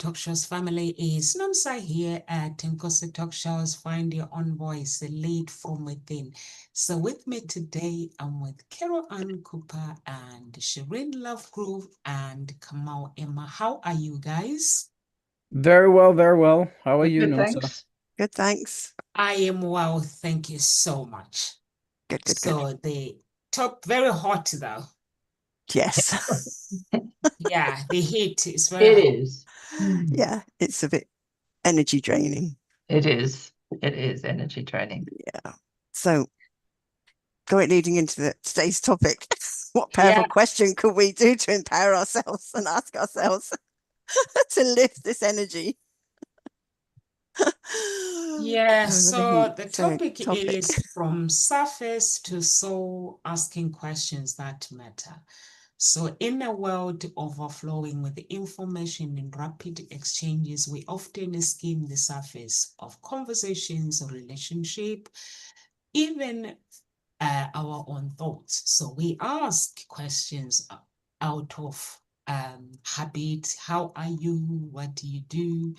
Talk Shows family. Is Nomsa here at Nkosi Talk Shows. Find your own voice, lead from within. So with me today, I'm with Carol Ann Cooper and Shireen Lovegrove and Kamau Emma. How are you guys? Very well, very well. How are you, Good, Nomsa? thanks. Good, thanks. I am well, thank you so much. Good. So the top, very hot though. Yes. Yeah, the heat is very It hot. is. Yeah, it's a bit energy draining. It is. It is energy draining. Yeah. So, leading into today's topic, what powerful Yeah. question could we do to empower ourselves and ask ourselves to lift this energy? Yeah, Over so heat. the So, topic is from surface to soul, asking questions that matter. So in a world overflowing with information and rapid exchanges, we often skim the surface of conversations or relationship, even our own thoughts. So we ask questions out of habit. How are you? What do you do?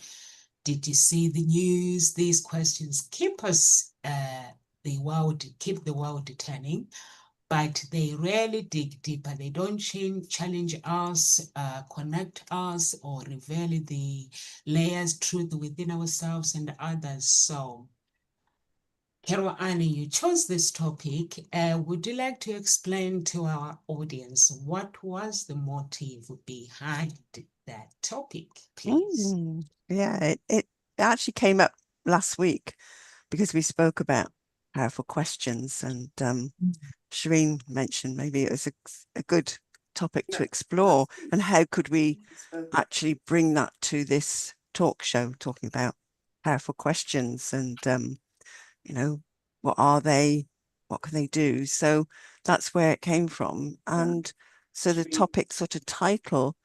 Did you see the news? These questions keep us keep the world turning, but they rarely dig deeper. They don't challenge us, connect us, or reveal the layers, truth within ourselves and others. So, Carol Annie, you chose this topic. Would you like to explain to our audience what was the motive behind that topic, please? Yeah, it actually came up last week because we spoke about powerful questions, and Shireen mentioned maybe it was a good topic to explore, and how could we actually bring that to this talk show, talking about powerful questions and what are they, what can they do? So that's where it came from. And so the topic sort of title,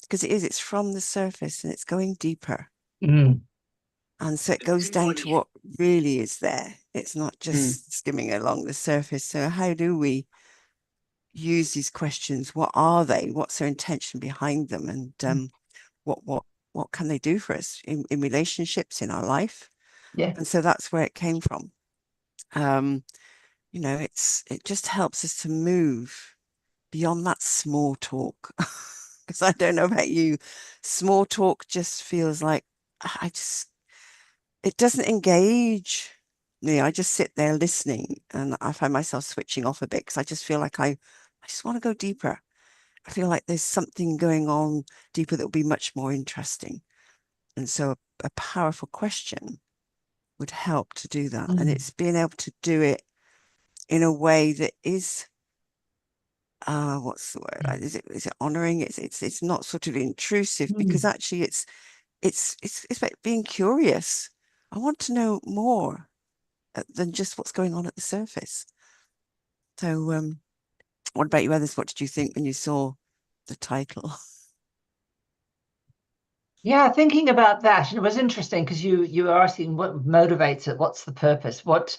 because it's from the surface and it's going deeper. Mm. And so it goes down to what really is there. It's not just skimming along the surface. So how do we use these questions? What are they? What's their intention behind them? And what can they do for us in relationships, in our life? Yeah. And so that's where it came from. It just helps us to move beyond that small talk. Because I don't know about you, small talk just feels like it doesn't engage me. I just sit there listening, and I find myself switching off a bit because I just feel like I just want to go deeper. I feel like there's something going on deeper that will be much more interesting. And so a powerful question would help to do that. And it's being able to do it in a way that is, what's the word? Is it honoring? It's not sort of intrusive, because actually it's about being curious. I want to know more than just what's going on at the surface. So what about you others? What did you think when you saw the title? Yeah, thinking about that, it was interesting because you were asking what motivates it, what's the purpose, what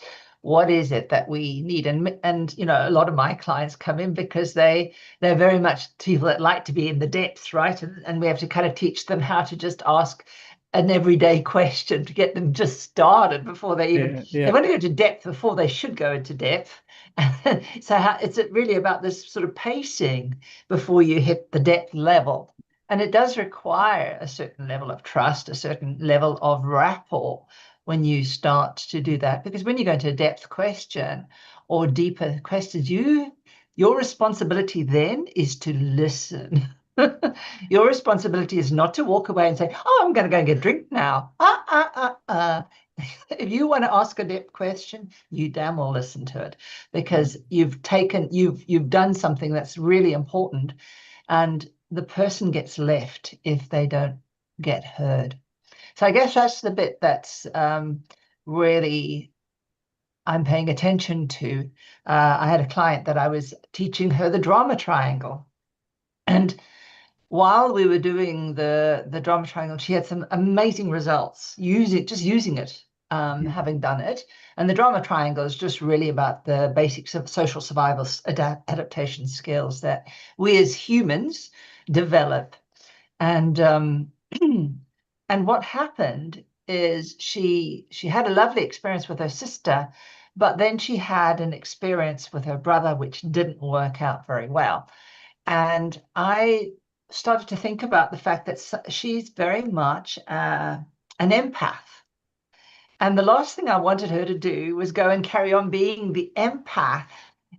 is it that we need, and a lot of my clients come in because they're very much people that like to be in the depths, right? And we have to kind of teach them how to just ask an everyday question to get them just started before they even they want to go to depth before they should go into depth. So it's really about this sort of pacing before you hit the depth level. And it does require a certain level of trust, a certain level of rapport when you start to do that. Because when you go into a depth question or deeper questions, your responsibility then is to listen. Your responsibility is not to walk away and say, oh, I'm going to go and get a drink now. If you want to ask a depth question, you damn well listen to it, because you've done something that's really important, and the person gets left if they don't get heard. So I guess that's the bit that's really I'm paying attention to. I had a client that I was teaching her the drama triangle. And while we were doing the drama triangle, she had some amazing results using it, having done it. And the drama triangle is just really about the basics of social survival adaptation skills that we as humans develop. And And what happened is she had a lovely experience with her sister, but then she had an experience with her brother which didn't work out very well. And I started to think about the fact that she's very much an empath. And the last thing I wanted her to do was go and carry on being the empath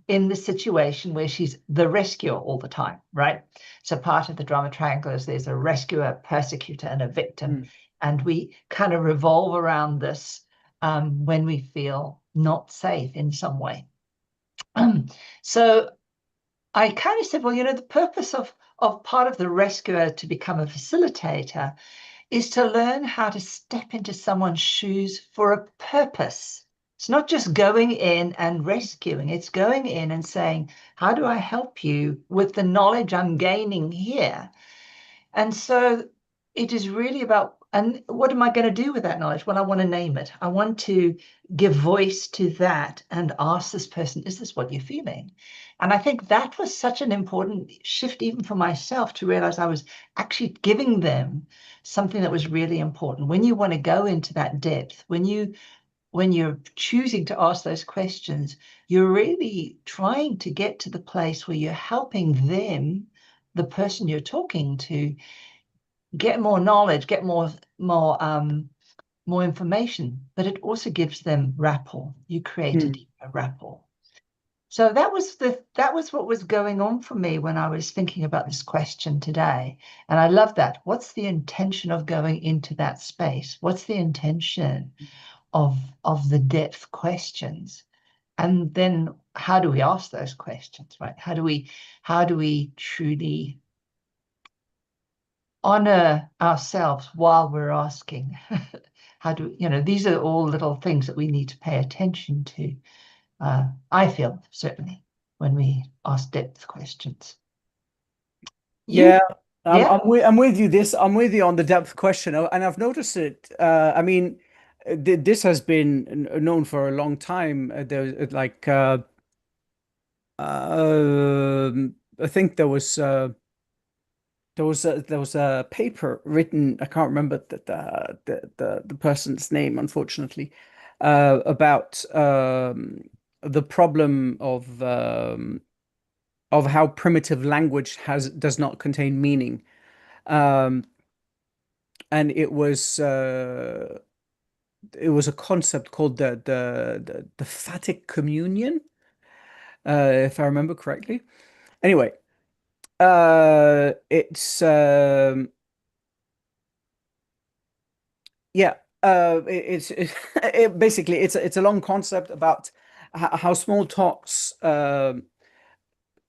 in the situation where she's the rescuer all the time, right? So part of the drama triangle is there's a rescuer, persecutor, and a victim. And we kind of revolve around this when we feel not safe in some way. So I kind of said, well, the purpose of part of the rescuer to become a facilitator is to learn how to step into someone's shoes for a purpose. It's not just going in and rescuing, it's going in and saying, how do I help you with the knowledge I'm gaining here? And so it is really about, and what am I going to do with that knowledge? Well, I want to name it. I want to give voice to that and ask this person, is this what you're feeling? And I think that was such an important shift, even for myself, to realize I was actually giving them something that was really important. When you want to go into that depth, when you're choosing to ask those questions, you're really trying to get to the place where you're helping them, the person you're talking to, get more knowledge, get more information, but it also gives them rapport. You create a deeper rapport. So that was what was going on for me when I was thinking about this question today. And I love that. What's the intention of going into that space? What's the intention of the depth questions? And then how do we ask those questions, right? How do we truly honor ourselves while we're asking? These are all little things that we need to pay attention to. I feel certainly when we ask depth questions. Yeah, Yeah. I'm with you. I'm with you on the depth question, and I've noticed it. I mean, this has been known for a long time. There's like, I think there was a paper written. I can't remember the person's name, unfortunately, about the problem of how primitive language does not contain meaning. Um, and it was a concept called the phatic communion, if I remember correctly. Anyway, it's yeah, basically it's a long concept about how small talks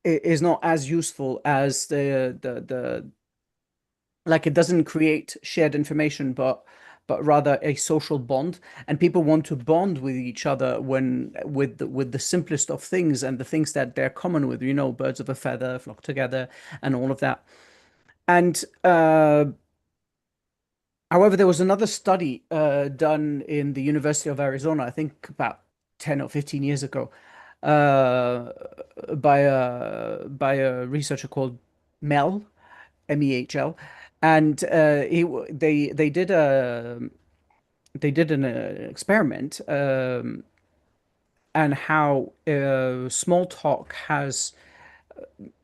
is not as useful as the like it doesn't create shared information, but rather a social bond, and people want to bond with each other when with the simplest of things and the things that they're common with, birds of a feather flock together and all of that. And however, there was another study done in the University of Arizona, I think about 10 or 15 years ago, uh, by a researcher called Mel, MEHL, and they did an experiment, and how small talk has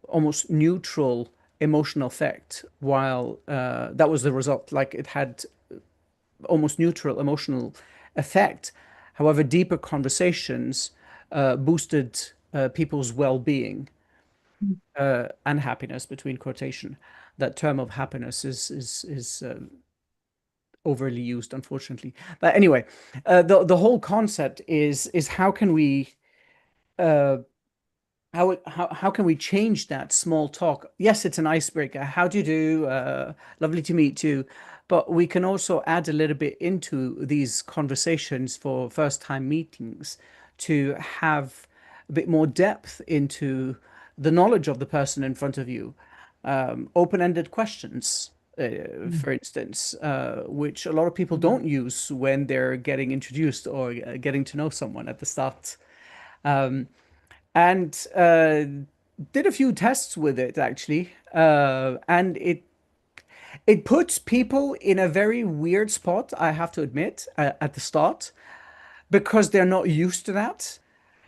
almost neutral emotional effect, while that was the result. Like it had almost neutral emotional effect. However, deeper conversations boosted people's well-being and happiness, between quotation. That term of happiness is overly used, unfortunately. But anyway, the whole concept is how can we uh, how can we change that small talk? Yes, it's an icebreaker. How do you do? Lovely to meet you. But we can also add a little bit into these conversations for first time meetings to have a bit more depth into the knowledge of the person in front of you. Open-ended questions, for instance, which a lot of people don't use when they're getting introduced or getting to know someone at the start. Um, and did a few tests with it, actually, and It puts people in a very weird spot, I have to admit, at the start, because they're not used to that.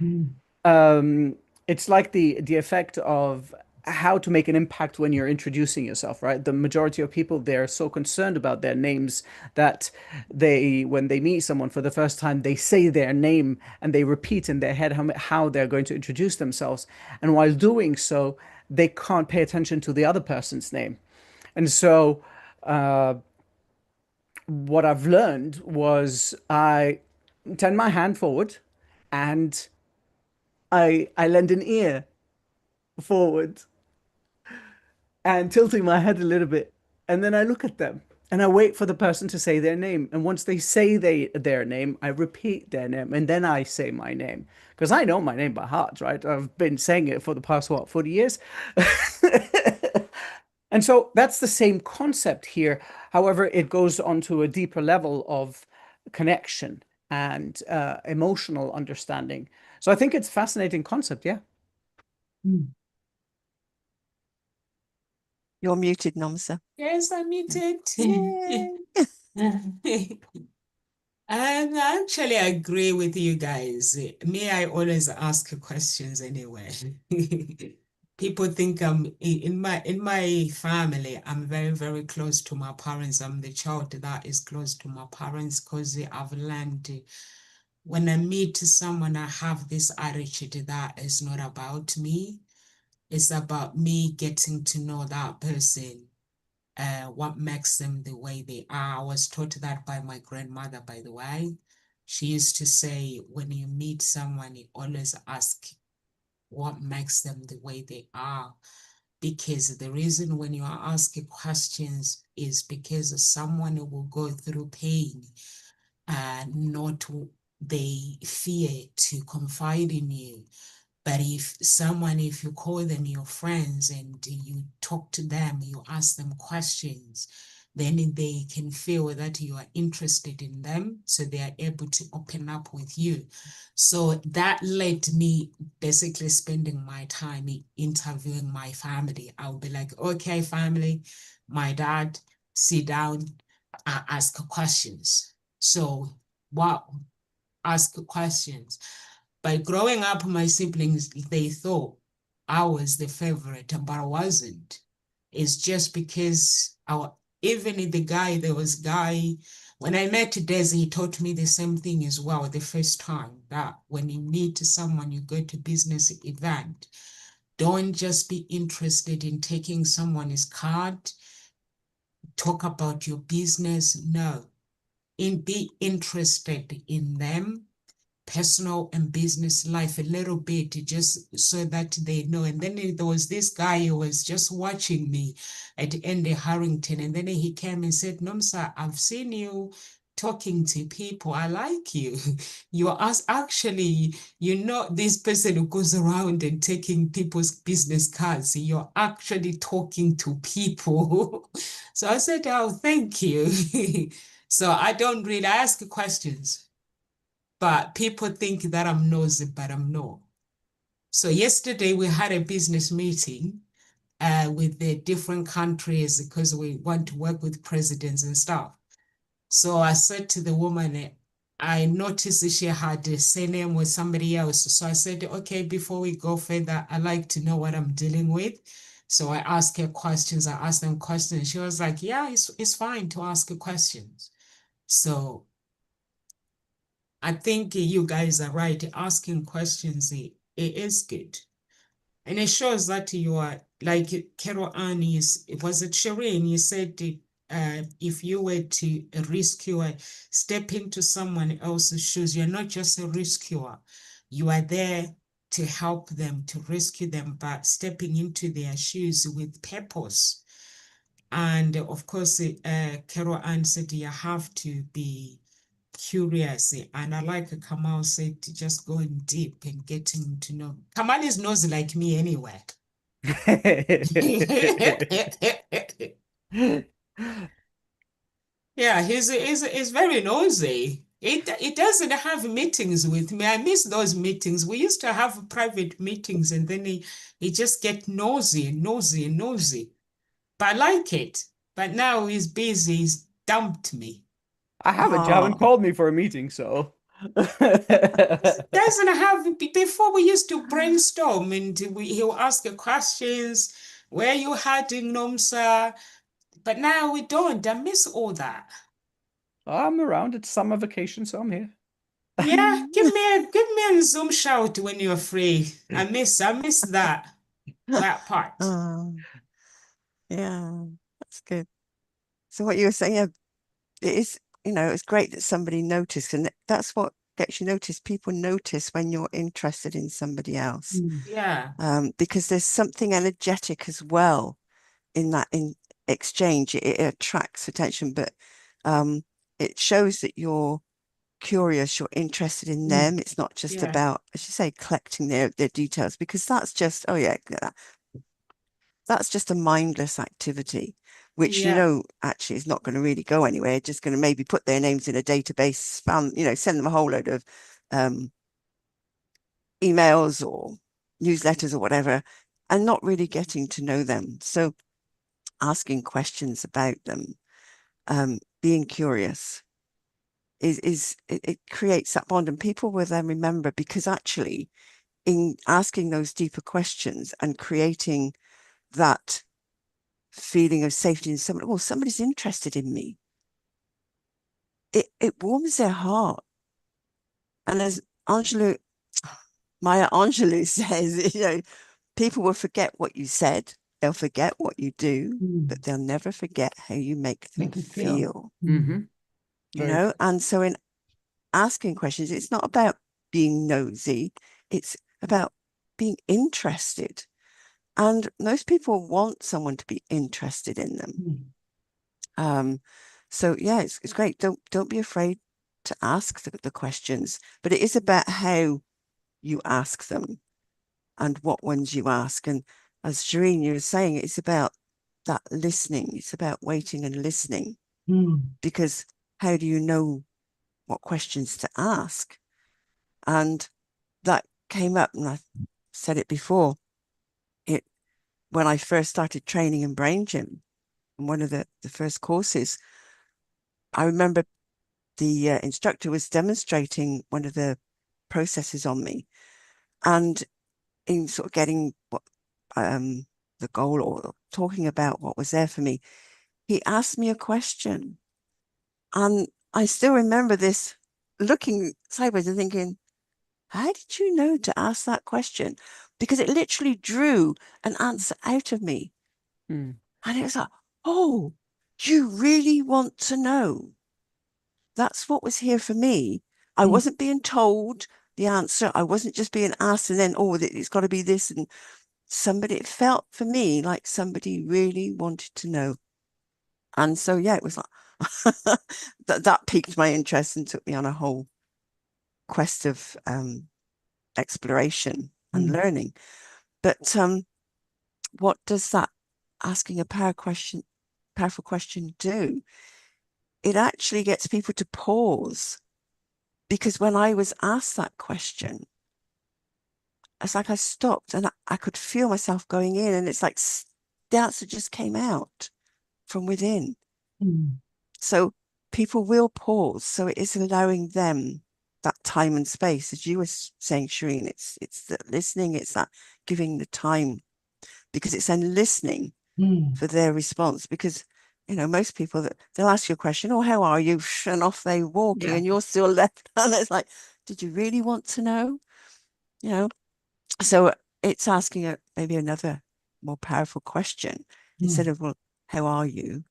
Mm. It's like the effect of how to make an impact when you're introducing yourself, right? The majority of people, they're so concerned about their names that when they meet someone for the first time, they say their name and they repeat in their head how they're going to introduce themselves. And while doing so, they can't pay attention to the other person's name. And so, what I've learned was I turn my hand forward and I lend an ear forward and tilting my head a little bit. And then I look at them and I wait for the person to say their name. And once they say their name, I repeat their name and then I say my name. Because I know my name by heart, right? I've been saying it for the past, 40 years? And so that's the same concept here. However, it goes on to a deeper level of connection and emotional understanding. So I think it's a fascinating concept. Yeah. Mm. You're muted, Namsa. Yes, I muted. Yay. And I actually agree with you guys. Me, I always ask questions anyway. People think I'm in my family, I'm very, very close to my parents. I'm the child that is close to my parents because I've learned when I meet someone, I have this attitude that is not about me. It's about me getting to know that person, what makes them the way they are. I was taught that by my grandmother, by the way. She used to say, when you meet someone, you always ask what makes them the way they are. Because the reason when you are asking questions is because someone will go through pain, not they fear to confide in you. But if you call them your friends and you talk to them, you ask them questions, then they can feel that you are interested in them. So they are able to open up with you. So that led me basically spending my time interviewing my family. I'll be like, okay, family, my dad, sit down, ask questions. So what? Ask questions. By growing up, my siblings, they thought I was the favorite, but I wasn't. It's just because even the guy, there was guy, when I met Des, he taught me the same thing as well the first time, that when you meet someone, you go to business event, don't just be interested in taking someone's card, talk about your business. No, be interested in them, personal and business life a little bit, just so that they know. And then there was this guy who was just watching me at Andy Harrington, and then he came and said, Nomsa, I've seen you talking to people. I like you. You are actually, this person who goes around and taking people's business cards. You're actually talking to people. So I said, oh, thank you. So I ask questions, but people think that I'm nosy, but I'm not. So yesterday we had a business meeting with the different countries because we want to work with presidents and stuff. So I said to the woman, I noticed she had the same name with somebody else. So I said, okay, before we go further, I like to know what I'm dealing with. So I asked her questions. I asked them questions. She was like, yeah, it's fine to ask questions. So I think you guys are right. Asking questions, it is good. And it shows that you are, like Carol Ann, was it Shireen? You said if you were to rescue, step into someone else's shoes, you're not just a rescuer. You are there to help them, to rescue them, but stepping into their shoes with purpose. And of course, Carol Ann said you have to be curious. And I like Kamal said, to just going deep and getting to know. Kamal is nosy like me anyway. Yeah, he's very nosy. It doesn't have meetings with me. I miss those meetings. We used to have private meetings, and then he just get nosy and nosy and nosy. But I like it. but now he's busy. He's dumped me. I haven't. You haven't Oh, called me for a meeting, so. Doesn't have, before we used to brainstorm and he'll ask the questions, where you heading, Nomsa? But now we don't. I miss all that. I'm around. It's summer vacation, so I'm here. Yeah, give me a Zoom shout when you're free. I miss that part. oh, yeah, that's good. So what you were saying, yeah, it is, it's great that somebody noticed, and that's what gets you noticed. People notice when you're interested in somebody else, Yeah. because there's something energetic as well in that in exchange. It attracts attention, but it shows that you're curious, you're interested in them. It's not just Yeah. about, as you say, collecting their details, because that's just, oh yeah, that's just a mindless activity, which Yeah. actually is not going to really go anywhere. Just going to maybe put their names in a database, send them a whole load of emails or newsletters or whatever, and not really getting to know them. So asking questions about them, being curious it creates that bond, and people will then remember, because actually in asking those deeper questions and creating that feeling of safety in somebody, well, somebody's interested in me, it warms their heart. And as Maya Angelou says, people will forget what you said, they'll forget what you do, but they'll never forget how you make them feel. Mm-hmm. Very true. And so in asking questions, it's not about being nosy, it's about being interested. And most people want someone to be interested in them. So yeah, it's great. Don't be afraid to ask the questions, but it is about how you ask them and what ones you ask. And as Shireen, you were saying, it's about that listening. It's about waiting and listening, because how do you know what questions to ask? And that came up, and I said it before, when I first started training in brain gym, in one of the first courses, I remember the instructor was demonstrating one of the processes on me, and in sort of getting what the goal, or talking about what was there for me, he asked me a question, and I still remember this, looking sideways and thinking, how did you know to ask that question? Because it literally drew an answer out of me. Mm. And it was like, oh, you really want to know? That's what was here for me. I wasn't being told the answer. I wasn't just being asked and then, oh, it's got to be this. And it felt for me like somebody really wanted to know. And so, yeah, it was like, that piqued my interest and took me on a whole quest of exploration and learning. But what does that asking a powerful question do? It actually gets people to pause, because when I was asked that question, it's like I stopped and I could feel myself going in, and it's like the answer just came out from within. So people will pause. So it is allowing them that time and space, as you were saying, Shireen. It's that listening, it's that giving the time, because it's then listening for their response. Because most people, that they'll ask you a question, oh, how are you, and off they walking, and you're still left, and it's like, did you really want to know? So it's asking maybe another more powerful question, instead of, well, how are you,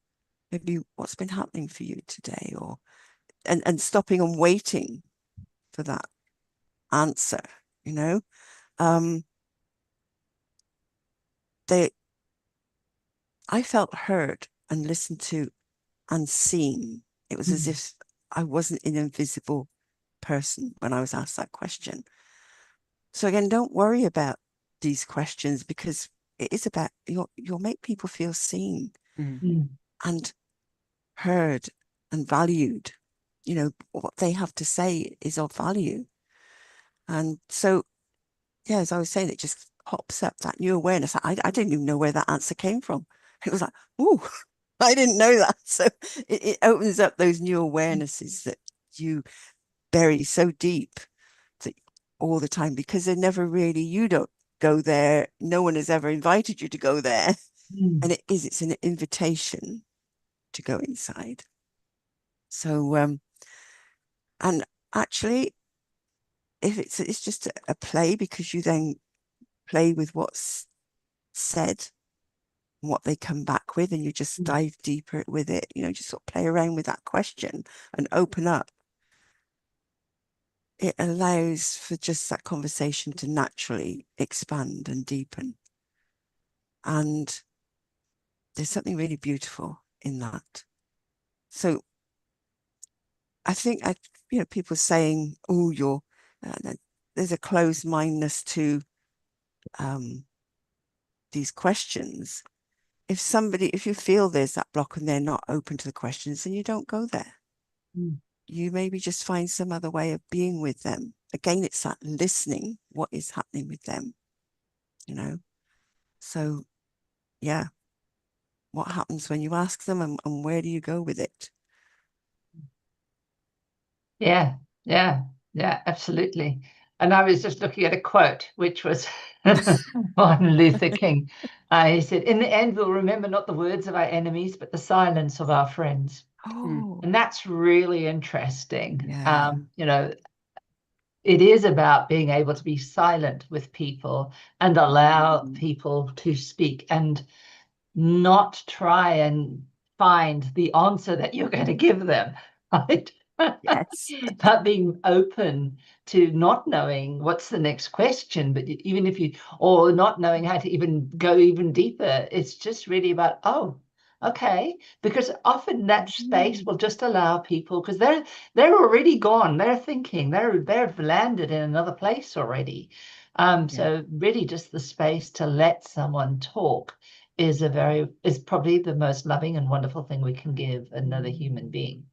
maybe what's been happening for you today, or and stopping and waiting for that answer. um they I felt heard and listened to and seen. It was as if I wasn't an invisible person when I was asked that question. So again, don't worry about these questions, because it is about you'll make people feel seen and heard and valued. What they have to say is of value. And so, yeah, as I was saying, it just pops up that new awareness. I didn't even know where that answer came from. It was like, ooh, I didn't know that. So it opens up those new awarenesses that you bury so deep that all the time, because they're never really, you don't go there. No one has ever invited you to go there. And it's an invitation to go inside. So, and actually, if it's just a play, because you then play with what's said, what they come back with, and you just dive deeper with it, just sort of play around with that question and open up. It allows for just that conversation to naturally expand and deepen. And there's something really beautiful in that. So I think, people saying, oh, there's a closed mindedness to these questions. If you feel there's that block and they're not open to the questions, then you don't go there. You maybe just find some other way of being with them. Again, it's that listening, what is happening with them, So, yeah, what happens when you ask them, and where do you go with it? Yeah, absolutely. And I was just looking at a quote, which was Martin Luther King. He said, "In the end, we'll remember not the words of our enemies, but the silence of our friends." Oh, And that's really interesting. yeah. It is about being able to be silent with people and allow people to speak, and not try and find the answer that you're going to give them, right? Yes. But being open to not knowing what's the next question, but even if you, or not knowing how to even go even deeper, it's just really about, oh, okay, because often that space will just allow people, because they're already gone, they're thinking, they've landed in another place already. So really just the space to let someone talk is probably the most loving and wonderful thing we can give another human being.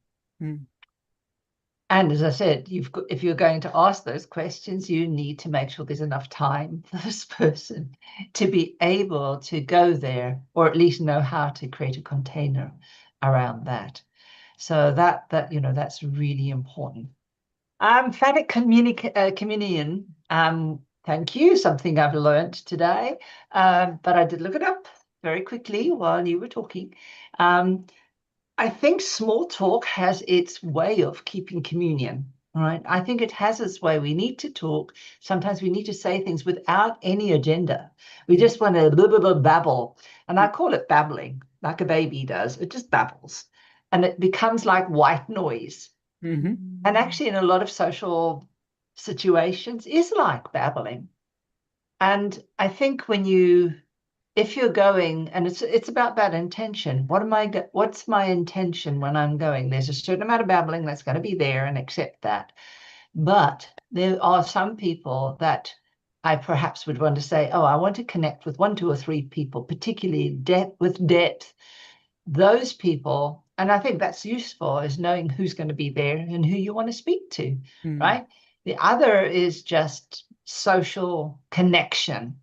And as I said, if you're going to ask those questions, you need to make sure there's enough time for this person to be able to go there, or at least know how to create a container around that. So that's really important. Phatic communion. Thank you. Something I've learned today, but I did look it up very quickly while you were talking. I think small talk has its way of keeping communion, right? I think it has its way. We need to talk. Sometimes we need to say things without any agenda. We just want to blah, blah, blah, babble. And I call it babbling, like a baby does. It just babbles. And it becomes like white noise. And actually, in a lot of social situations, is like babbling. And I think if you're going, and it's about that intention. What's my intention when I'm going? There's a certain amount of babbling that's going to be there, and accept that. But there are some people that I perhaps would want to say, oh, I want to connect with 1, 2, or 3 people, particularly with depth. Those people, and I think that's useful, is knowing who's going to be there and who you want to speak to, right? The other is just social connection.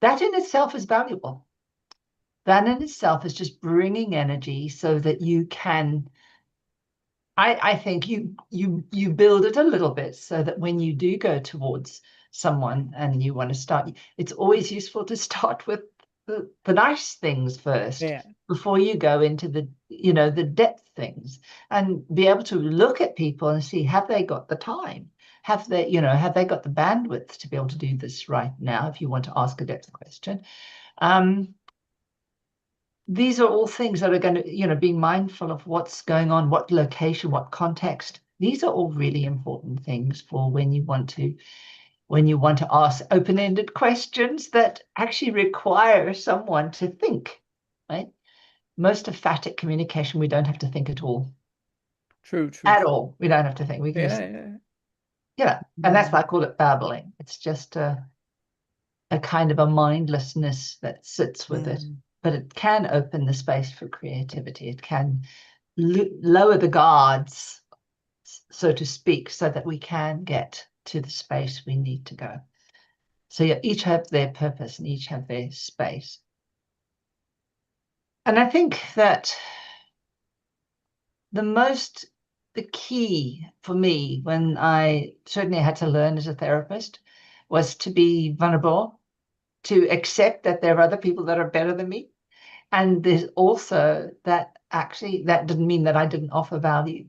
That in itself is valuable. That in itself is just bringing energy so that you can, I think you build it a little bit so that when you do go towards someone and you want to start, it's always useful to start with the nice things first, before you go into the depth things, and be able to look at people and see, have they got the time? Have they got the bandwidth to be able to do this right now, if you want to ask a depth question? These are all things that are going to, being mindful of what's going on, what location, what context. These are all really important things for when you want to ask open-ended questions that actually require someone to think, right? Most of phatic communication, we don't have to think at all. True. At all. We don't have to think. We can just, and that's why I call it babbling. It's just a kind of a mindlessness that sits with it. But it can open the space for creativity. It can lower the guards, so to speak, so that we can get to the space we need to go. So each have their purpose and each have their space. And I think that the key for me when I certainly had to learn as a therapist was to be vulnerable, to accept that there are other people that are better than me. And there's also that actually that didn't mean that I didn't offer value,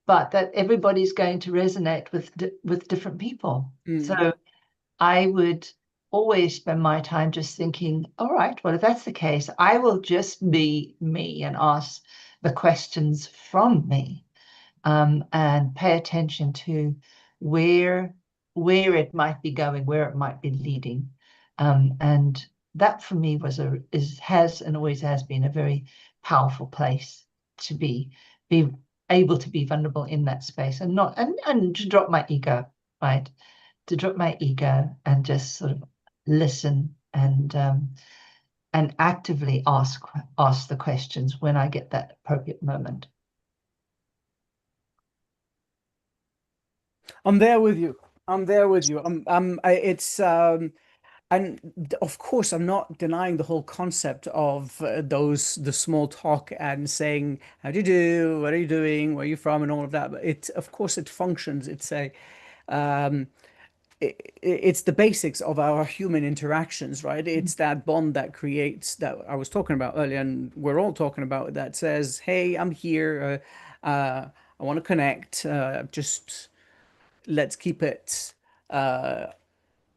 but that everybody's going to resonate with different people. So I would always spend my time just thinking, all right, well, if that's the case, I will just be me and ask the questions from me, and pay attention to where where it might be going, where it might be leading. And that for me has and always has been a very powerful place to be able to be vulnerable in that space, and not and to drop my ego, right? To drop my ego and just sort of listen, and actively ask the questions when I get that appropriate moment. I'm there with you. I'm there with you. It's and of course, I'm not denying the whole concept of the small talk and saying, "How do you do? What are you doing? Where are you from?" and all of that. But of course, it functions. Um, it's the basics of our human interactions, right? It's that bond that creates that I was talking about earlier, and we're all talking about that says, "Hey, I'm here. I want to connect. Just let's keep it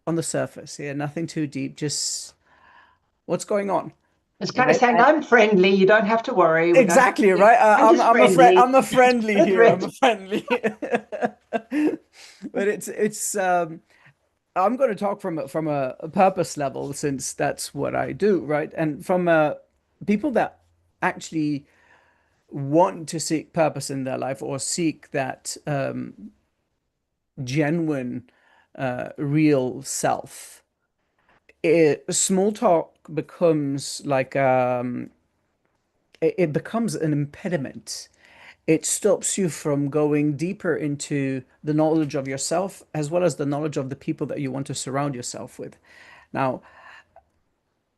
on the surface here, nothing too deep. Just what's going on?" It's kind of Right? saying, I'm friendly. You don't have to worry. We don't have Exactly, to. right? I'm just friendly. I'm a friendly That's here. I'm right. a friendly. But I'm going to talk from a purpose level since that's what I do, right? And from people that actually want to seek purpose in their life or seek that genuine, real self. Small talk becomes like it becomes an impediment. It stops you from going deeper into the knowledge of yourself as well as the knowledge of the people that you want to surround yourself with. Now,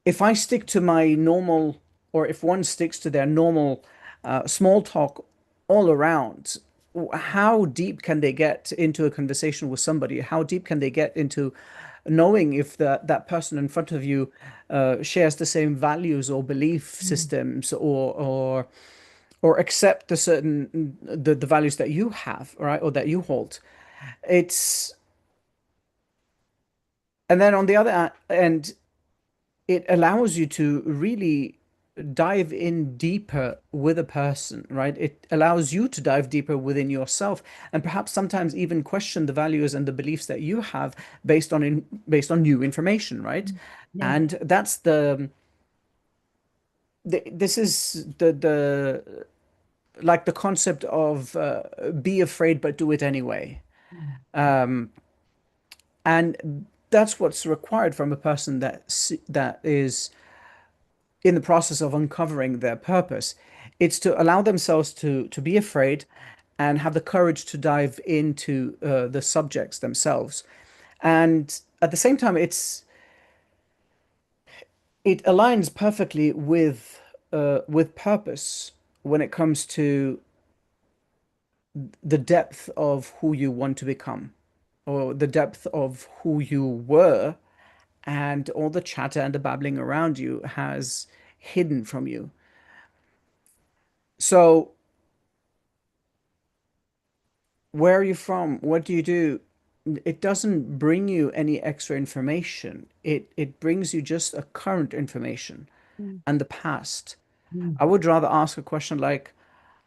if I stick to my normal, or if one sticks to their normal small talk all around, how deep can they get into a conversation with somebody? How deep can they get into knowing if that person in front of you shares the same values or belief Mm. systems, or accept the values that you have, right, or that you hold? It's And then on the other end, it allows you to really dive in deeper with a person, right? It allows you to dive deeper within yourself and perhaps sometimes even question the values and the beliefs that you have based on new information, right? Yeah. And that's this is the like the concept of be afraid but do it anyway. Mm. And that's what's required from a person that is in the process of uncovering their purpose. It's to allow themselves to be afraid and have the courage to dive into the subjects themselves. And at the same time, it aligns perfectly with purpose when it comes to the depth of who you want to become, or the depth of who you were, and all the chatter and the babbling around you has hidden from you. So where are you from? What do you do? It doesn't bring you any extra information. It brings you just a current information Mm. and the past. Mm. I would rather ask a question like,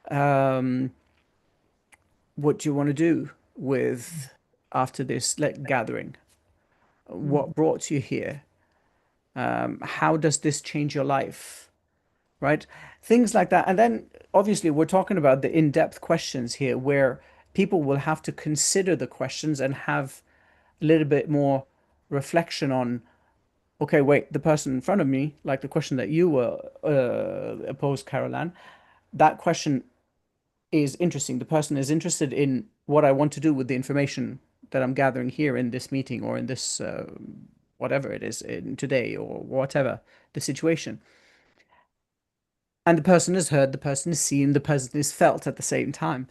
um, what do you want to do with after this gathering? Mm. What brought you here? How does this change your life? Right? Things like that. And then obviously we're talking about the in-depth questions here where people will have to consider the questions and have a little bit more reflection on, okay, wait, the person in front of me, like the question that you were posed, Caroline, that question is interesting. The person is interested in what I want to do with the information that I'm gathering here in this meeting or in this whatever it is in today or whatever the situation. And the person is heard, the person is seen, the person is felt at the same time.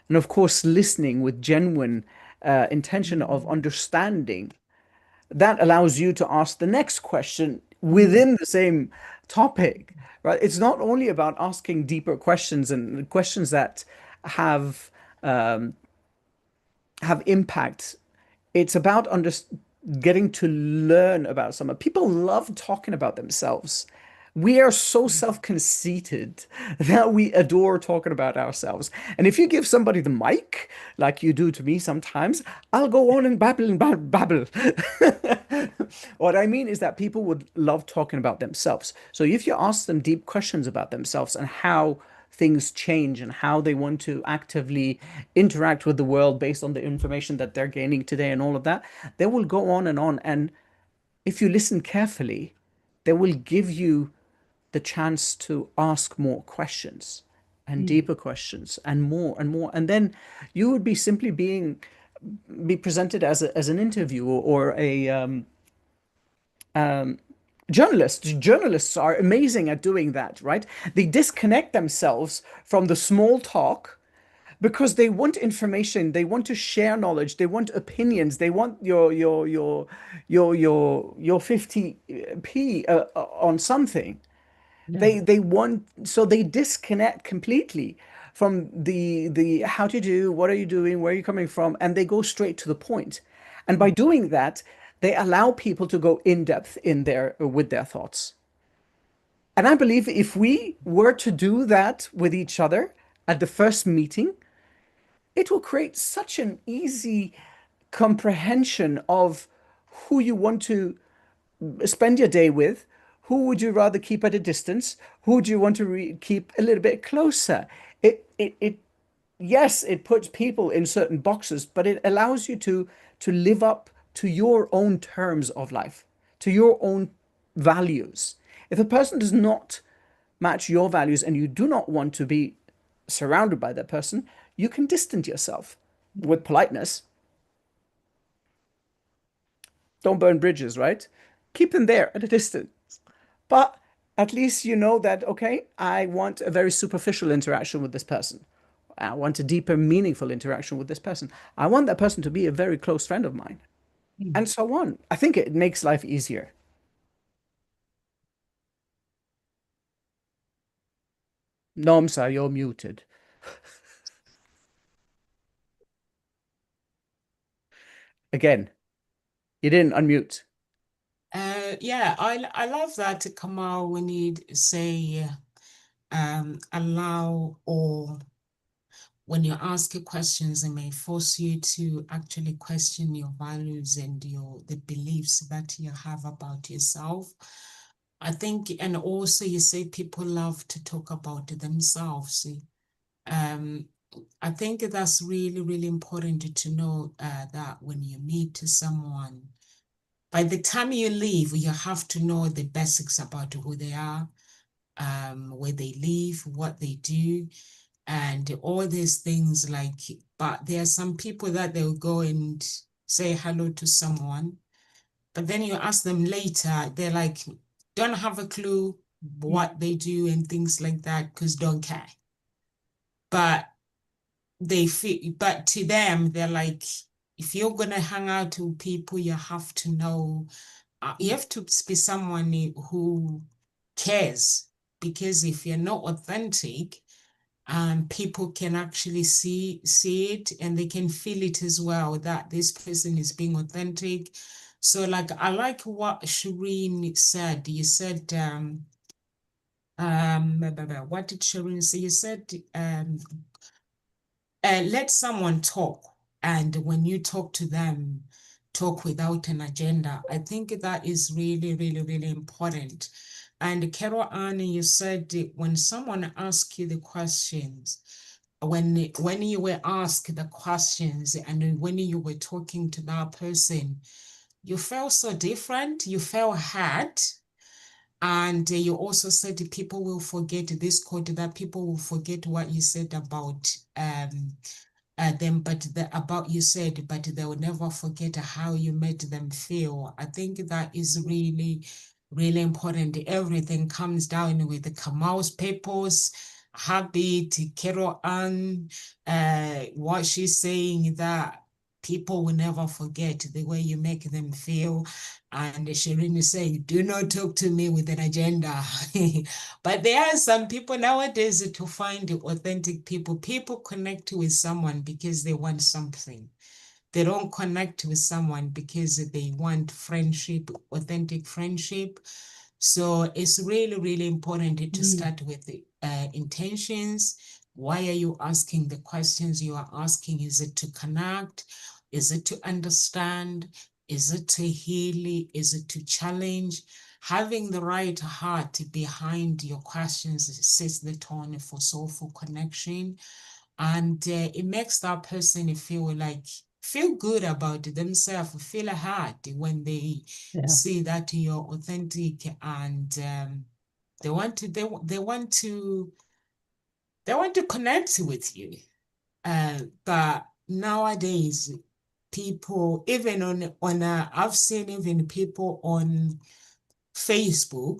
And of course, listening with genuine intention of understanding, that allows you to ask the next question within the same topic, right? It's not only about asking deeper questions and questions that have um, have impact. It's about getting to learn about someone. People love talking about themselves. We are so self-conceited that we adore talking about ourselves. And if you give somebody the mic, like you do to me sometimes, I'll go on and babble and babble. What I mean is that people would love talking about themselves. So if you ask them deep questions about themselves and how things change and how they want to actively interact with the world based on the information that they're gaining today and all of that, they will go on and on. And if you listen carefully, they will give you the chance to ask more questions and deeper questions and more and more. And then you would be simply be presented as an interview or a journalists. Journalists are amazing at doing that, right? They disconnect themselves from the small talk because they want information, they want to share knowledge, they want opinions, they want your 50p on something. They want, so they disconnect completely from the how to do, what are you doing, where are you coming from, and they go straight to the point. And by doing that, they allow people to go in depth in their with their thoughts. And I believe if we were to do that with each other at the first meeting, it will create such an easy comprehension of who you want to spend your day with. Who would you rather keep at a distance? Who do you want to keep a little bit closer? Yes, it puts people in certain boxes, but it allows you to live up to your own terms of life, to your own values. If a person does not match your values and you do not want to be surrounded by that person, you can distance yourself with politeness. Don't burn bridges, right? Keep them there at a distance. But at least you know that, okay, I want a very superficial interaction with this person. I want a deeper, meaningful interaction with this person. I want that person to be a very close friend of mine, and so on. I think it makes life easier. Nomsa, you're muted. Again, you didn't unmute. Yeah, I love that, Kamal, when you say allow, or when you ask questions, it may force you to actually question your values and the beliefs that you have about yourself. I think, and also you say people love to talk about themselves. Um, I think that's really, really important to know that when you meet someone, by the time you leave, you have to know the basics about who they are, where they live, what they do, and all these things. Like, but there are some people that they'll go and say hello to someone, but then you ask them later, they're like, don't have a clue what they do and things like that because don't care. But they feel, but to them, they're like, if you're gonna hang out with people, you have to know, you have to be someone who cares. Because if you're not authentic, people can actually see it and they can feel it as well that this person is being authentic. So, like, I like what Shireen said. You said, what did Shireen say? You said, let someone talk. And when you talk to them, talk without an agenda. I think that is really, really, really important. And Carol Ann, you said when someone asks you the questions, when you were asked the questions and when you were talking to that person, you felt so different, you felt hurt. And you also said people will forget this quote, that people will forget what you said about them, but about you said, but they will never forget how you made them feel. I think that is really, really important. Everything comes down with the Kamal's papers, habit, Carol Ann, what she's saying that people will never forget the way you make them feel. And Shirin is saying, do not talk to me with an agenda. But there are some people nowadays to find authentic people. People connect with someone because they want something. They don't connect with someone because they want friendship, authentic friendship. So it's really, really important to start with the intentions. Why are you asking the questions you are asking? Is it to connect? Is it to understand? Is it to heal? Is it to challenge? Having the right heart behind your questions sets the tone for soulful connection. And it makes that person feel good about themselves, feel happy when they see that you're authentic, and they want to connect with you. But nowadays, people, even I've seen even people on Facebook,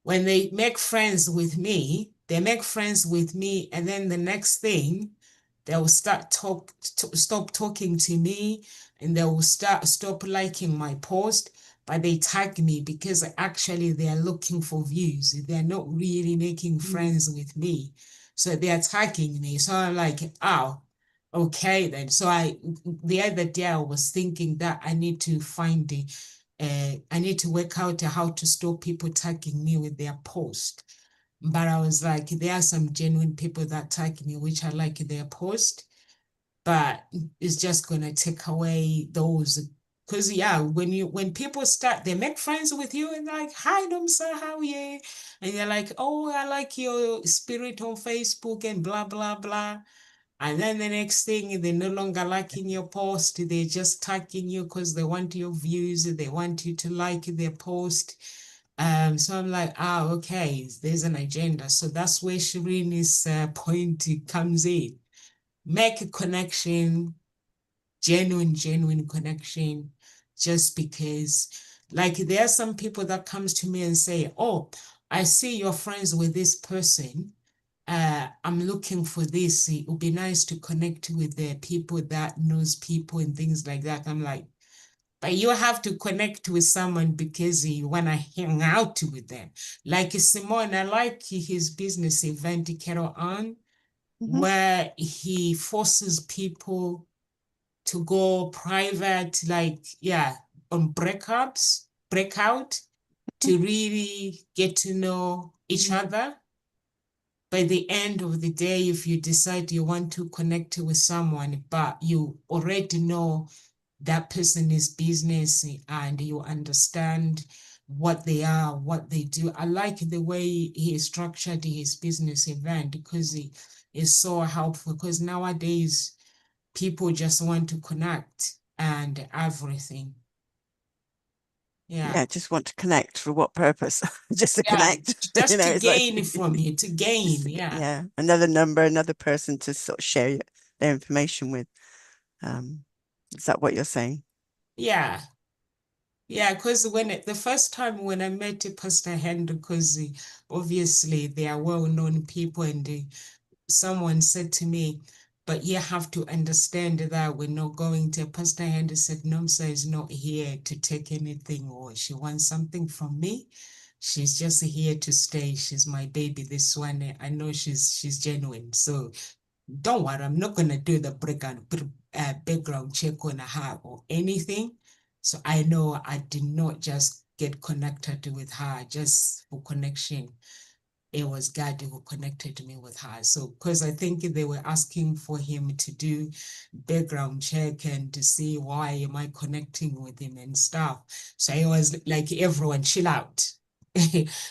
when they make friends with me, and then the next thing they will stop talking to me, and they will stop liking my post, but they tag me because actually they are looking for views. They're not really making friends with me. So they are tagging me. So I'm like, oh, okay then. So the other day I was thinking that I need to I need to work out how to stop people tagging me with their post. But I was like, there are some genuine people that tag me, which I like their post, but it's just gonna take away those. Because yeah, when people start, they make friends with you and like, hi Domsa, how are you? And you're like, oh, I like your spirit on Facebook and blah blah blah. And then the next thing, they're no longer liking your post. They're just tagging you because they want your views. They want you to like their post. So I'm like, okay, there's an agenda. So that's where Shireen's point comes in. Make a connection, genuine connection, just because, like, there are some people that comes to me and say, oh, I see you're friends with this person. I'm looking for this. It would be nice to connect with the people that knows people and things like that. I'm like, but you have to connect with someone because you want to hang out with them. Like Simone, I like his business event, Kettle On, where he forces people to go private, like, yeah, on breakout, to really get to know each other. By the end of the day, if you decide you want to connect with someone, but you already know that person is business and you understand what they are, what they do. I like the way he structured his business event because it is so helpful, because nowadays people just want to connect and everything. Yeah. Just want to connect. For what purpose? Just to Yeah, connect. just to It's like gain from you, to gain. Yeah. another number, another person to sort of share their information with. Is that what you're saying? Yeah. Yeah, because the first time when I met Pastor Henry, because obviously they are well-known people, and someone said to me, but you have to understand that we're not going to. Pastor Henry said, Nomsa is not here to take anything, or she wants something from me. She's just here to stay. She's my baby. This one, I know she's genuine. So don't worry, I'm not gonna do the background check on her or anything. So I know I did not just get connected with her just for connection. It was God who connected me with her. So, because I think they were asking for him to do background check and to see why am I connecting with him and stuff. So I was like, everyone, chill out.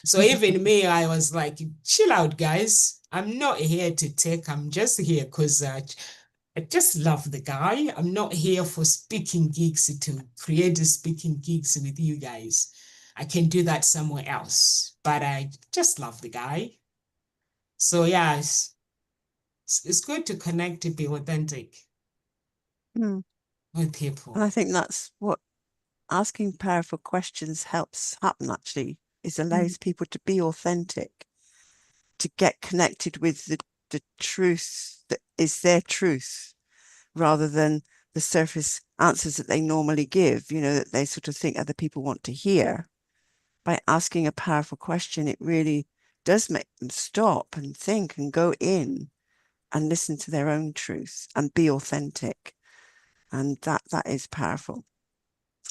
So even me, I was like, chill out, guys. I'm not here to take, I'm just here because I just love the guy. I'm not here for speaking gigs to create speaking gigs with you guys. I can do that somewhere else, but I just love the guy. So yeah, it's good to connect, to be authentic Mm. with And I people. think that's what asking powerful questions helps happen, actually. It allows people to be authentic, to get connected with the truth that is their truth, rather than the surface answers that they normally give, you know, that they sort of think other people want to hear. By asking a powerful question, it really does make them stop and think and go in and listen to their own truth and be authentic. And that is powerful.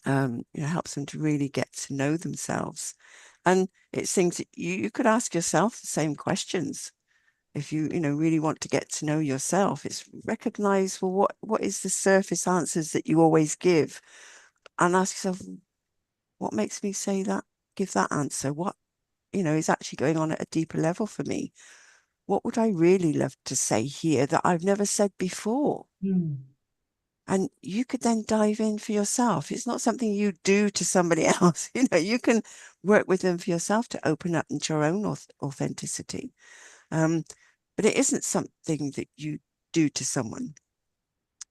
It helps them to really get to know themselves. And it's things that you could ask yourself the same questions. If you really want to get to know yourself, it's recognize, well, what is the surface answers that you always give, and ask yourself, what makes me say that, give that answer? What is actually going on at a deeper level for me? What would I really love to say here that I've never said before? And you could then dive in for yourself. It's not something you do to somebody else. You can work with them for yourself to open up into your own authenticity. But it isn't something that you do to someone.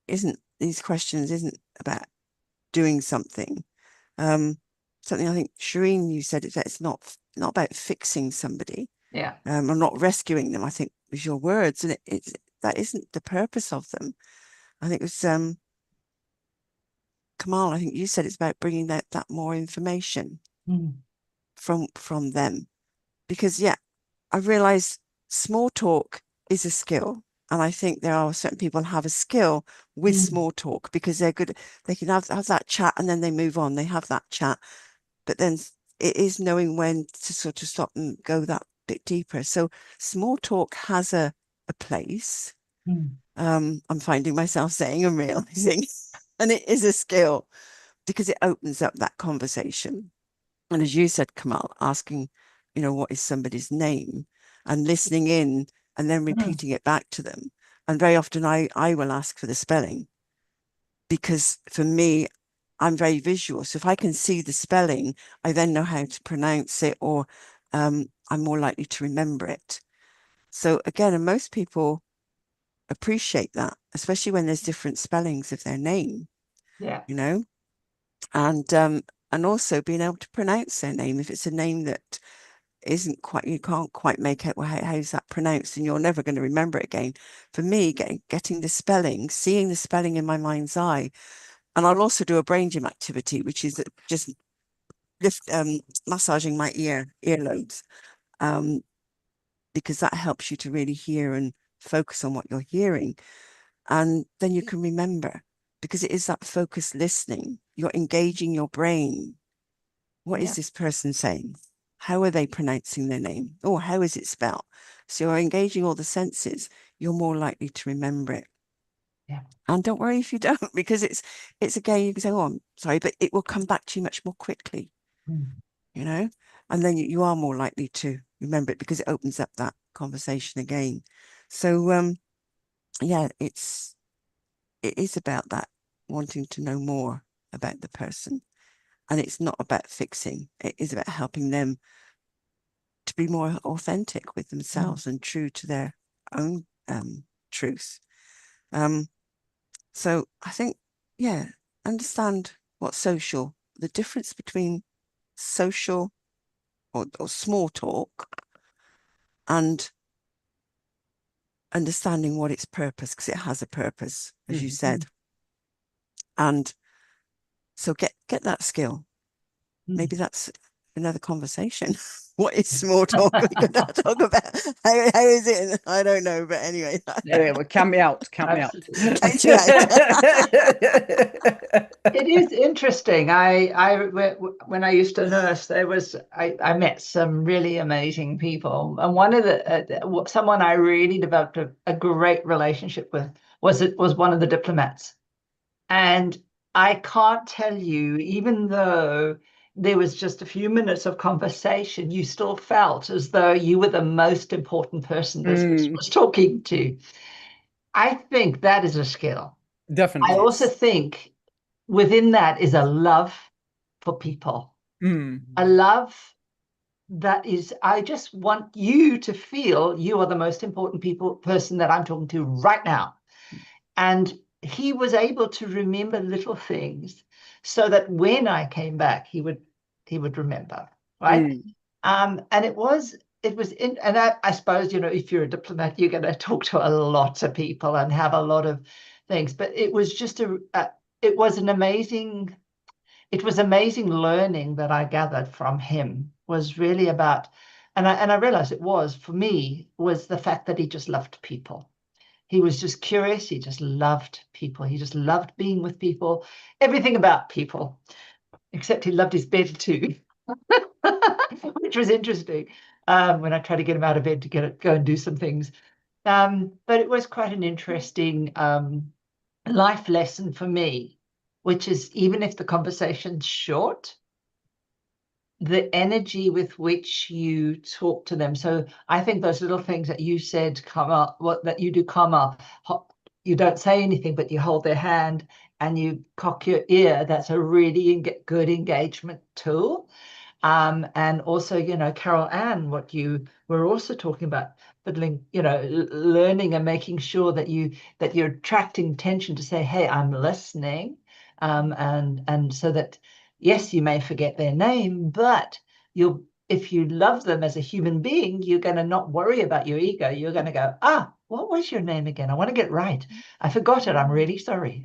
These questions isn't about doing something. Something I think, Shireen, you said, that it's not about fixing somebody. Yeah. Or not rescuing them, I think was your words. And that isn't the purpose of them. I think it was Kamal, I think you said it's about bringing that more information from them. Because, yeah, I realize small talk is a skill. And I think there are certain people have a skill with small talk because they're good. They can have that chat and then they move on. They have that chat. But then it is knowing when to sort of stop and go that bit deeper. So small talk has a place. I'm finding myself saying and realizing, and it is a skill because it opens up that conversation. And as you said, Kamal, asking, what is somebody's name, and listening in and then repeating it back to them. And very often I will ask for the spelling, because for me, I'm very visual. So if I can see the spelling, I then know how to pronounce it, or I'm more likely to remember it. So again, and most people appreciate that, especially when there's different spellings of their name. Yeah. And also being able to pronounce their name. If it's a name that isn't quite, you can't quite make out, well, how's that pronounced, and you're never going to remember it again. For me, getting the spelling, seeing the spelling in my mind's eye. And I'll also do a brain gym activity, which is just massaging my earlobes, because that helps you to really hear and focus on what you're hearing. And then you can remember, because it is that focused listening. You're engaging your brain. What is this person saying? How are they pronouncing their name? Or how is it spelled? So you're engaging all the senses. You're more likely to remember it. Yeah. And don't worry if you don't, because it's again, you can say, oh, I'm sorry, but it will come back to you much more quickly, and then you are more likely to remember it because it opens up that conversation again. So, yeah, it is about that, wanting to know more about the person. And it's not about fixing. It is about helping them to be more authentic with themselves and true to their own truth. So I think, understand the difference between social or small talk and understanding what its purpose, because it has a purpose, as you said. And so get that skill. Maybe that's another conversation. What is small talk? We could talk about how is it? I don't know, but anyway. Yeah, well, count me out. Count me out. Count you out. It is interesting. When I used to nurse, I met some really amazing people, and one of someone I really developed a great relationship with was one of the diplomats. And I can't tell you, even though there was just a few minutes of conversation, you still felt as though you were the most important person this person was talking to. I think that is a skill. Definitely. I also think within that is a love for people, a love that is, I just want you to feel you are the most important person that I'm talking to right now. And he was able to remember little things. so that when I came back, he would remember, right? And it was in, and I suppose, you know, if you're a diplomat, you're going to talk to a lot of people and have a lot of things. But it was just it was amazing learning that I gathered from him. Was really about, and I realized it was for me was the fact that he just loved people. He was just curious. He just loved people. He just loved being with people, everything about people, except he loved his bed too, which was interesting when I tried to get him out of bed to go and do some things. But it was quite an interesting life lesson for me, which is even if the conversation's short, the energy with which you talk to them. So I think those little things that you said come up, that you do come up, you don't say anything, but you hold their hand and you cock your ear. That's a really good engagement tool. And also, you know, Carol Ann, what you were also talking about, fiddling, you know, learning and making sure that you're attracting attention to say, hey, I'm listening. And so that, yes, you may forget their name, but if you love them as a human being, you're going to not worry about your ego. You're going to go, what was your name again? I want to get right. I forgot it. I'm really sorry.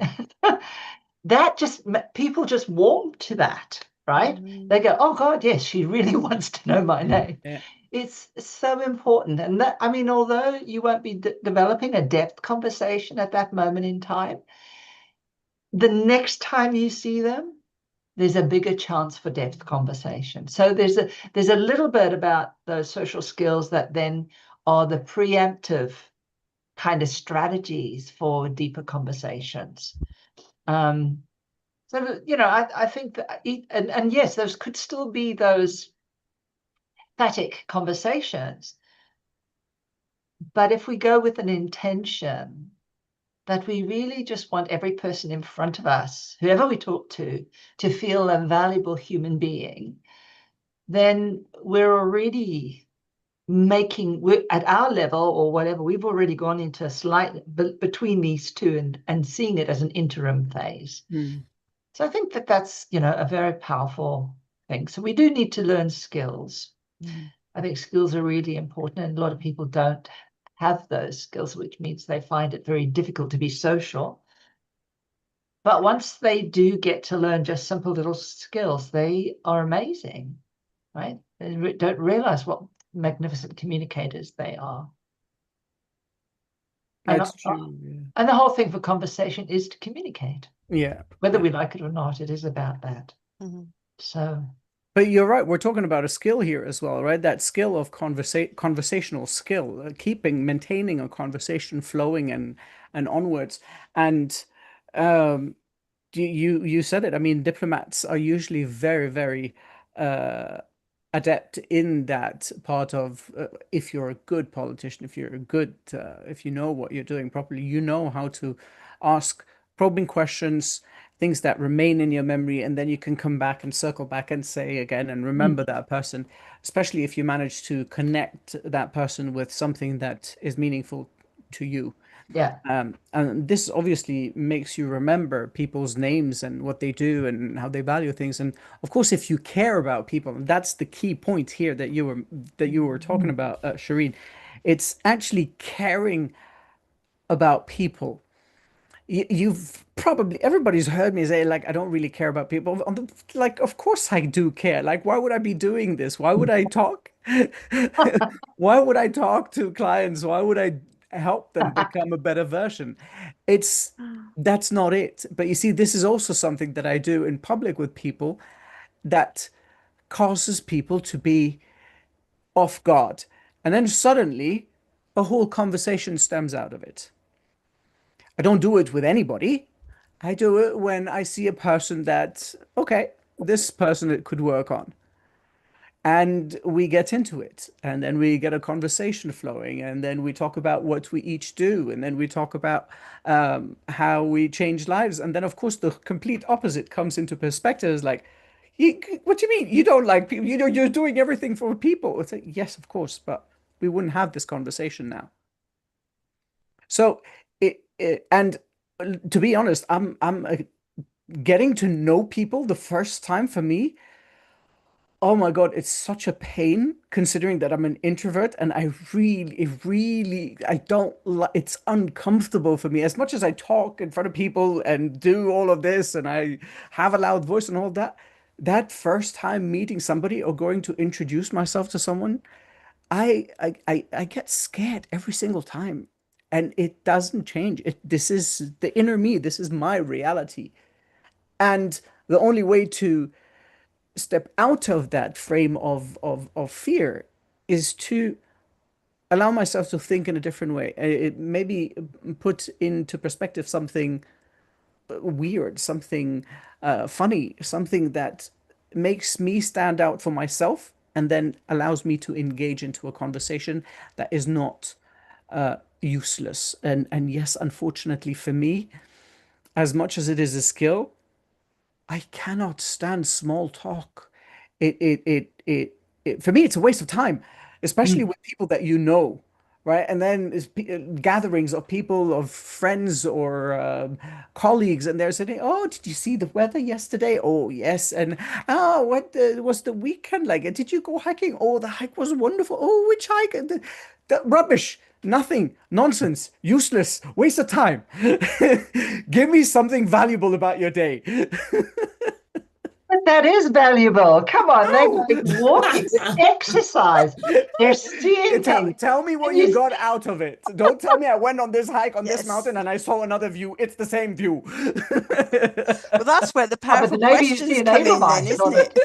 That just, people just warm to that, right? They go, oh God, yes, she really wants to know my name. Yeah. It's so important. And that, I mean, although you won't be developing a depth conversation at that moment in time, the next time you see them, there's a bigger chance for depth conversation. So there's a little bit about those social skills that then are the preemptive kind of strategies for deeper conversations. So, you know, I think that, and yes, those could still be those static conversations. But if we go with an intention that we really just want every person in front of us, whoever we talk to feel a valuable human being, then we're already we're at our level or whatever, we've already gone into a slight between these two and seeing it as an interim phase. So I think that's, you know, a very powerful thing. So we do need to learn skills. I think skills are really important, and a lot of people don't have those skills, which means they find it very difficult to be social. But once they do get to learn just simple little skills, they are amazing, right? They don't realize what magnificent communicators they are. That's true. Yeah. And the whole thing for conversation is to communicate. Yeah. Whether we like it or not, it is about that. So. But you're right. We're talking about a skill here as well, right? That skill of conversational skill, maintaining a conversation flowing and onwards. And you said it. I mean, diplomats are usually very, very adept in that part of if you're a good politician, if you're a good, if you know what you're doing properly, you know how to ask probing questions, things that remain in your memory, and then you can come back and circle back and say again and remember that person, especially if you manage to connect that person with something that is meaningful to you. Yeah. And this obviously makes you remember people's names and what they do and how they value things. And of course, if you care about people, and that's the key point here that you were talking about, Shireen, it's actually caring about people. You've probably everybody's heard me say like I don't really care about people. Like, of course I do care. Like, why would I be doing this? Why would I talk? Why would I talk to clients? Why would I help them become a better version? That's not it. But you see, this is also something that I do in public with people that causes people to be off guard. And then suddenly a whole conversation stems out of it. I don't do it with anybody. I do it when I see a person that, okay, this person it could work on. And we get into it. And then we get a conversation flowing. And then we talk about what we each do. And then we talk about how we change lives. And then, of course, the complete opposite comes into perspective. It's like, what do you mean? You don't like people? You know, you're doing everything for people. It's like, yes, of course, but we wouldn't have this conversation now. So, and to be honest, I'm getting to know people the first time for me, oh my God, it's such a pain considering that I'm an introvert and I really, I don't like, it's uncomfortable for me. As much as I talk in front of people and do all of this and I have a loud voice and all that, that first time meeting somebody or going to introduce myself to someone, I get scared every single time. And it doesn't change. This is the inner me. This is my reality. And the only way to step out of that frame of fear is to allow myself to think in a different way. It maybe put into perspective something weird, something funny, something that makes me stand out for myself and then allows me to engage into a conversation that is not useless. And yes, unfortunately for me, as much as it is a skill, I cannot stand small talk. It for me, it's a waste of time, especially with people that you know, right? And then gatherings of people, of friends or colleagues, and they're saying, "Oh, did you see the weather yesterday? Oh, yes." And oh, what was the weekend like? Did you go hiking? Oh, the hike was wonderful. Oh, which hike? Rubbish. Nothing, nonsense, useless, waste of time. Give me something valuable about your day. But that is valuable. Come on, they're No. going walking, exercise. They're seeing things. Tell me what And you you, got out of it. Don't tell me I went on this hike on this Yes. mountain and I saw another view. It's the same view. Well, that's where the oh, but powerful maybe you see questions a come neighbor in then, mice isn't or the it?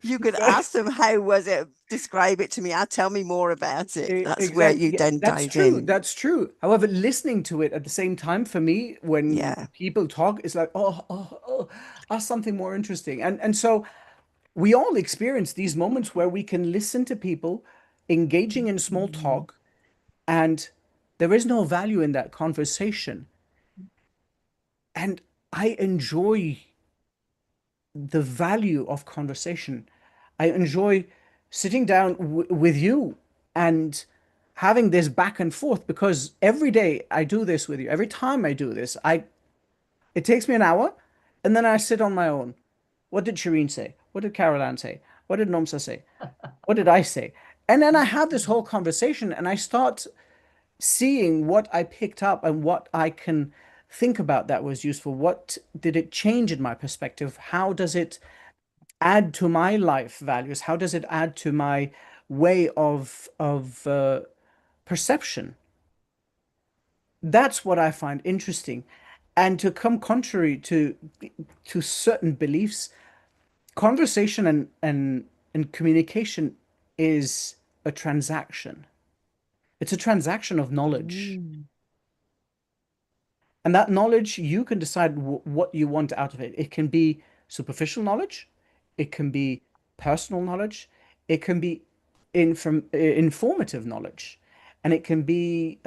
You could ask them, how was it? Describe it to me. Tell me more about it. That's where Exactly. you Yeah, then that's dive true. in. That's true. However, listening to it at the same time for me, when Yeah. people talk, it's like, ask something more interesting. And so we all experience these moments where we can listen to people engaging in small talk, and there is no value in that conversation. And I enjoy the value of conversation. I enjoy sitting down with you and having this back and forth because every day I do this with you. Every time I do this, I it takes me an hour and then I sit on my own. What did Shireen say? What did Caroline say? What did Nomsa say? What did I say? And then I have this whole conversation and I start seeing what I picked up and what I can think about that was useful. What did it change in my perspective? How does it add to my life values? How does it add to my way of perception? That's what I find interesting. And to come contrary to certain beliefs, conversation and communication is a transaction. It's a transaction of knowledge. Mm. And that knowledge, you can decide what you want out of it. It can be superficial knowledge, it can be personal knowledge, it can be informative knowledge, and it can be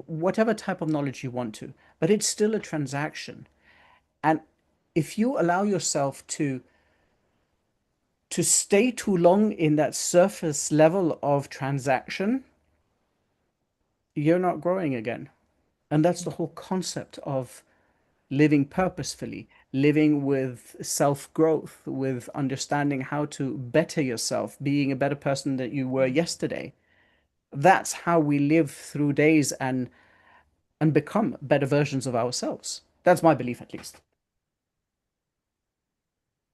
whatever type of knowledge you want to. But it's still a transaction. And if you allow yourself to stay too long in that surface level of transaction, you're not growing again. And that's the whole concept of living purposefully, living with self growth, with understanding how to better yourself, being a better person than you were yesterday. That's how we live through days and become better versions of ourselves. That's my belief, at least.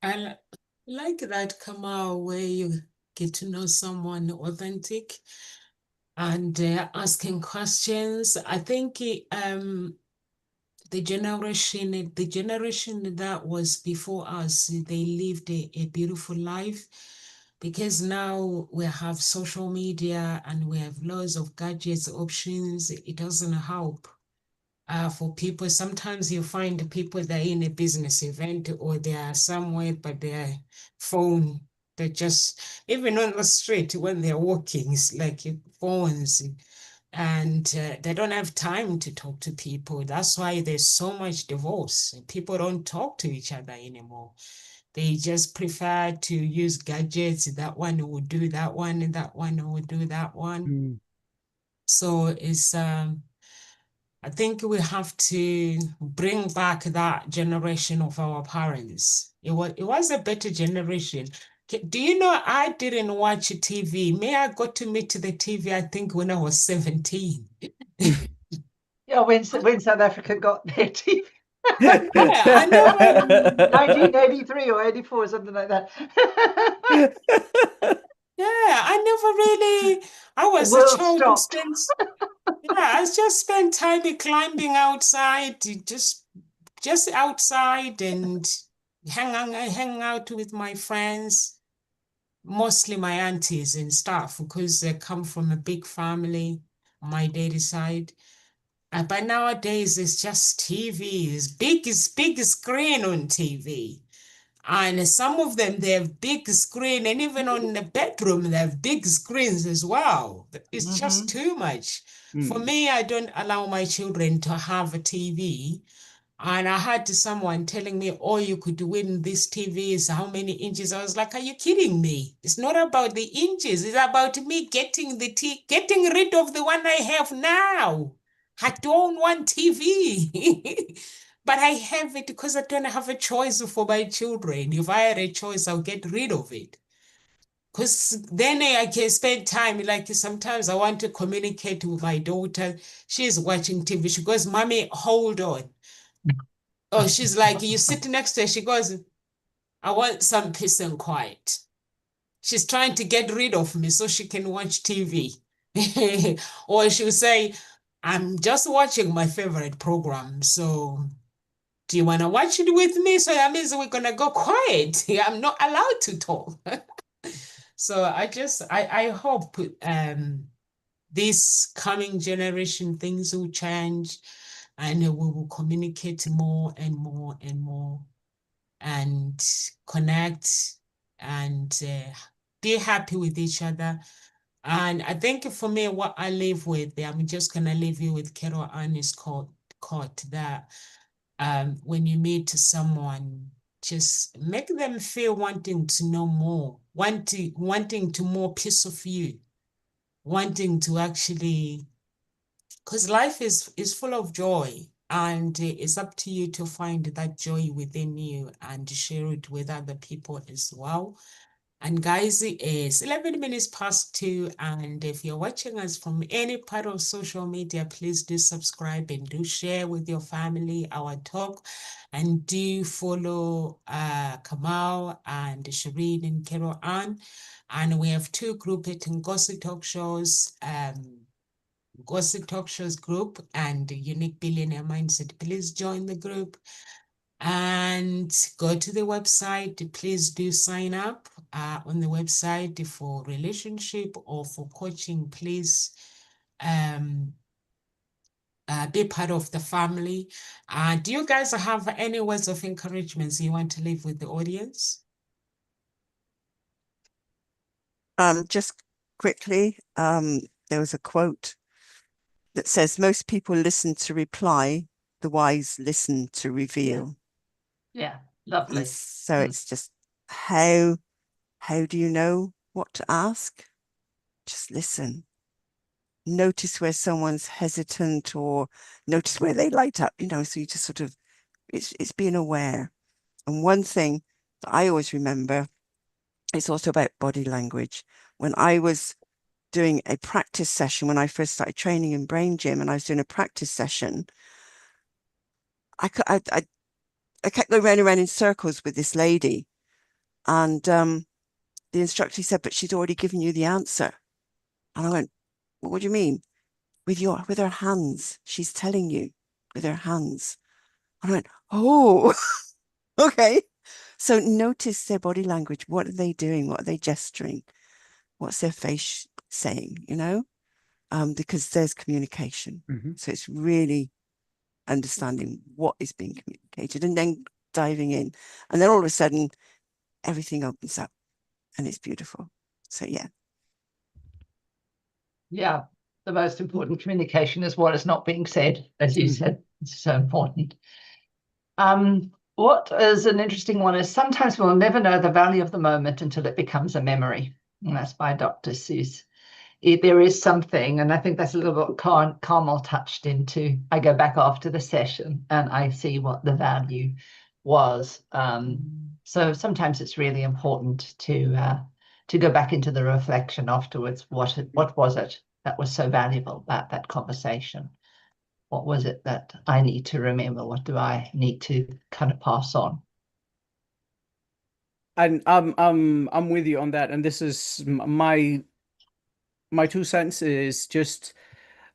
I like that, Kamal, where you get to know someone authentic and asking questions. I think the generation that was before us, they lived a beautiful life because now we have social media and we have loads of gadgets options. It doesn't help for people. Sometimes you find people that are in a business event or they are somewhere, but their phone, they're just, even on the street when they're walking, it's like phones. And they don't have time to talk to people. That's why there's so much divorce. People don't talk to each other anymore. They just prefer to use gadgets. That one will do that one, and that one will do that one. Mm. So I think we have to bring back that generation of our parents. It was a better generation. Do you know I didn't watch TV? May I got to meet the TV, I think, when I was 17. Yeah, when South Africa got their TV. Yeah, I never. 1983 or 84 or something like that. Yeah, I The was a world child who stopped. I just spent time climbing outside, just outside and hang out with my friends, mostly my aunties and stuff, because they come from a big family on my daddy's side. But nowadays it's just TV, it's big screen on TV. And some of them, they have big screen, and even on the bedroom, they have big screens as well. It's just too much. For me, I don't allow my children to have a TV. And I had someone telling me, all you could win this TV is how many inches. I was like, are you kidding me? It's not about the inches. It's about me getting getting rid of the one I have now. I don't want TV. But I have it because I don't have a choice for my children. If I had a choice, I'll get rid of it. Because then I can spend time. Like sometimes I want to communicate with my daughter. She's watching TV. She goes, Mommy, hold on. Oh, she's like, you sit next to her. She goes, I want some peace and quiet. She's trying to get rid of me so she can watch TV. Or she'll say, I'm just watching my favorite program. So do you want to watch it with me? So that means we're going to go quiet. I'm not allowed to talk. So I hope this coming generation, things will change and we will communicate more and more and more and connect and be happy with each other. And I think for me, what I live with, I'm just going to leave you with Carol Annie's quote that when you meet someone, just make them feel wanting to know more, wanting to more piece of you, wanting to actually, because life is full of joy, and it's up to you to find that joy within you and share it with other people as well. And guys, it is 11 minutes past 2. And if you're watching us from any part of social media, please do subscribe and do share with your family our talk. And do follow Kamal and Shireen and Carol Ann. And we have two groups in Gossip Talk Shows. Gossip Talk Shows group and Unique Billionaire Mindset. Please join the group and go to the website. Please do sign up on the website for relationship or for coaching. Please be part of the family. Do you guys have any words of encouragement you want to leave with the audience? Just quickly, there was a quote that says, most people listen to reply, the wise listen to reveal. Yeah, lovely. And so it's just how do you know what to ask? Just listen. Notice where someone's hesitant or notice where they light up, so you just sort of, it's being aware. And one thing that I always remember, it's also about body language. When I was doing a practice session, when I first started training in Brain Gym and I was doing a practice session, I kept going round and round in circles with this lady. And the instructor said, but she's already given you the answer. And I went, well, what do you mean? With her hands. She's telling you with her hands. And I went, oh, okay. So notice their body language. What are they doing? What are they gesturing? What's their face saying, because there's communication. So it's really understanding what is being communicated and then diving in. And then all of a sudden, everything opens up and it's beautiful. So, yeah. Yeah, the most important communication is what is not being said, as you said. It's so important. What is an interesting one is sometimes we'll never know the value of the moment until it becomes a memory. And that's by Dr. Seuss. there is something, and I think that's a little bit Carmel touched into. I go back after the session and I see what the value was. So sometimes it's really important to go back into the reflection afterwards. What was it that was so valuable about that conversation? What was it that I need to remember? What do I need to kind of pass on? And I'm with you on that. And this is my 2 cents is just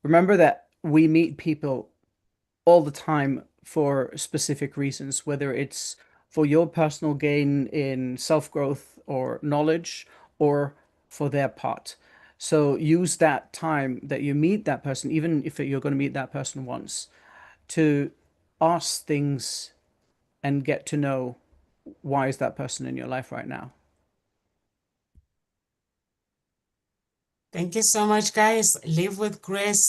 remember that we meet people all the time for specific reasons, whether it's for your personal gain in self-growth or knowledge or for their part. So use that time that you meet that person, even if you're going to meet that person once, to ask things and get to know why is that person in your life right now. Thank you so much, guys. Live with grace.